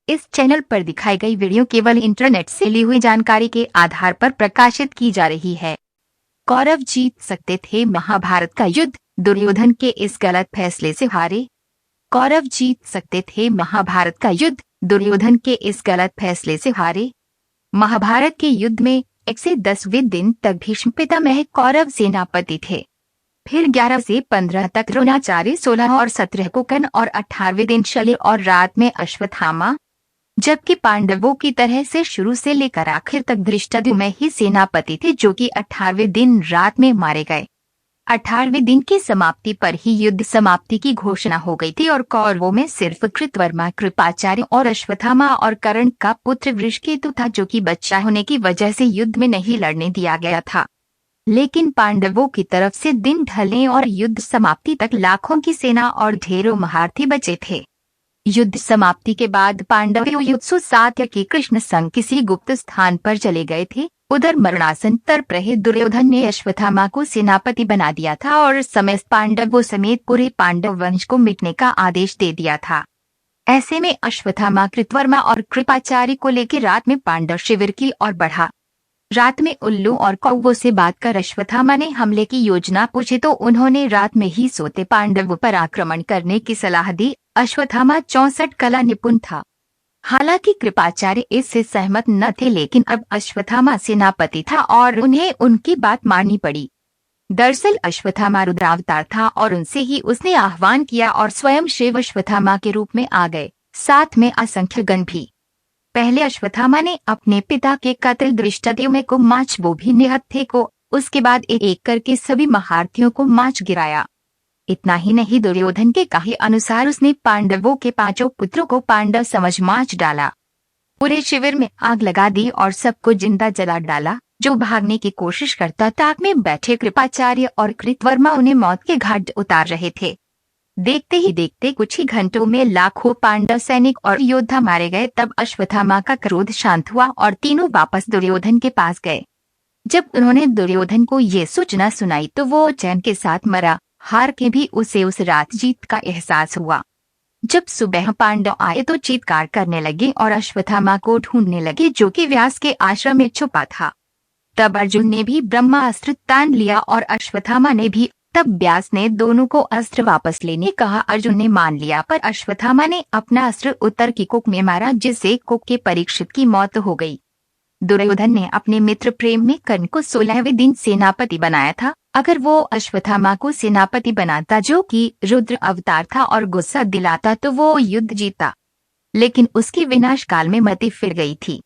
इस चैनल पर दिखाई गई वीडियो केवल इंटरनेट से ली हुई जानकारी के आधार पर प्रकाशित की जा रही है। कौरव जीत सकते थे महाभारत का युद्ध, दुर्योधन के इस गलत फैसले से हारे। कौरव जीत सकते थे महाभारत का युद्ध, दुर्योधन के इस गलत फैसले से हारे। महाभारत के युद्ध में 1 से 10वें दिन तक भीष्म पितामह कौरव सेनापति थे। फिर 11 से 15 तक द्रोणाचार्य, 16 और 17 को कर्ण और 18वें दिन शल्य और रात में अश्वत्थामा। जबकि पांडवों की तरह से शुरू से लेकर आखिर तक धृष्टद्युम्न ही सेनापति थे, जो कि 18वें दिन रात में मारे गए। 18वें दिन की समाप्ति पर ही युद्ध समाप्ति की घोषणा हो गई थी और कौरवों में सिर्फ कृतवर्मा, कृपाचार्य और अश्वत्थामा और कर्ण का पुत्र वृषकेतु था, जो कि बच्चा होने की वजह से युद्ध में नहीं लड़ने दिया गया था। लेकिन पांडवों की तरफ से दिन ढलने और युद्ध समाप्ति तक लाखों की सेना और ढेरों महारथी बचे थे। युद्ध समाप्ति के बाद पांडव युयुत्सु सात्यकी कृष्ण संग किसी गुप्त स्थान पर चले गए थे। उधर मरणासन तर्प रहे दुर्योधन ने अश्वत्थामा को सेनापति बना दिया था और समस्त पांडवों समेत पूरे पांडव वंश को मिटने का आदेश दे दिया था। ऐसे में अश्वत्थामा, कृतवर्मा और कृपाचार्य को लेकर रात में पांडव शिविर की ओर बढ़ा। रात में उल्लू और कौवों से बात कर अश्वत्थामा ने हमले की योजना पूछी तो उन्होंने रात में ही सोते पांडवों पर आक्रमण करने की सलाह दी। अश्वत्थामा 64 कला निपुण था। हालांकि कृपाचार्य इससे सहमत न थे, लेकिन अब अश्वत्थामा सेनापति था और उन्हें उनकी बात माननी पड़ी। दरअसल अश्वत्थामा रुद्रावतार था और उनसे ही उसने आह्वान किया और स्वयं शिव अश्वत्थामा के रूप में आ गए, साथ में असंख्य गण भी। पहले अश्वत्थामा ने अपने पिता के कातिल धृष्टद्युम्न को माच, वो भी निहत्थे को। उसके बाद एक एक करके सभी महारथियों को माच गिराया। इतना ही नहीं, दुर्योधन के कहे अनुसार उसने पांडवों के 5 पुत्रों को पांडव समझ माच डाला। पूरे शिविर में आग लगा दी और सबको जिंदा जला डाला। जो भागने की कोशिश करता ताक में बैठे कृपाचार्य और कृतवर्मा उन्हें मौत के घाट उतार रहे थे। देखते ही देखते कुछ ही घंटों में लाखों पांडव सैनिक और योद्धा मारे गए। तब अश्वत्थामा का क्रोध शांत हुआ और तीनों वापस दुर्योधन के पास गए। जब उन्होंने दुर्योधन को ये सूचना सुनाई तो वो चैन के साथ मरा। हार के भी उसे उस रात जीत का एहसास हुआ। जब सुबह पांडव आए तो चीत्कार करने लगे और अश्वत्थामा को ढूंढने लगे, जो कि व्यास के आश्रम में छुपा था। तब अर्जुन ने भी ब्रह्मास्त्र तान लिया और अश्वत्थामा ने भी। तब व्यास ने दोनों को अस्त्र वापस लेने कहा। अर्जुन ने मान लिया, पर अश्वत्थामा ने अपना अस्त्र उत्तर की कुक में मारा, जिससे कुक के परीक्षित की मौत हो गई। दुर्योधन ने अपने मित्र प्रेम में कर्ण को 16वें दिन सेनापति बनाया था। अगर वो अश्वत्थामा को सेनापति बनाता, जो कि रुद्र अवतार था, और गुस्सा दिलाता तो वो युद्ध जीता। लेकिन उसकी विनाश काल में मति फिर गई थी।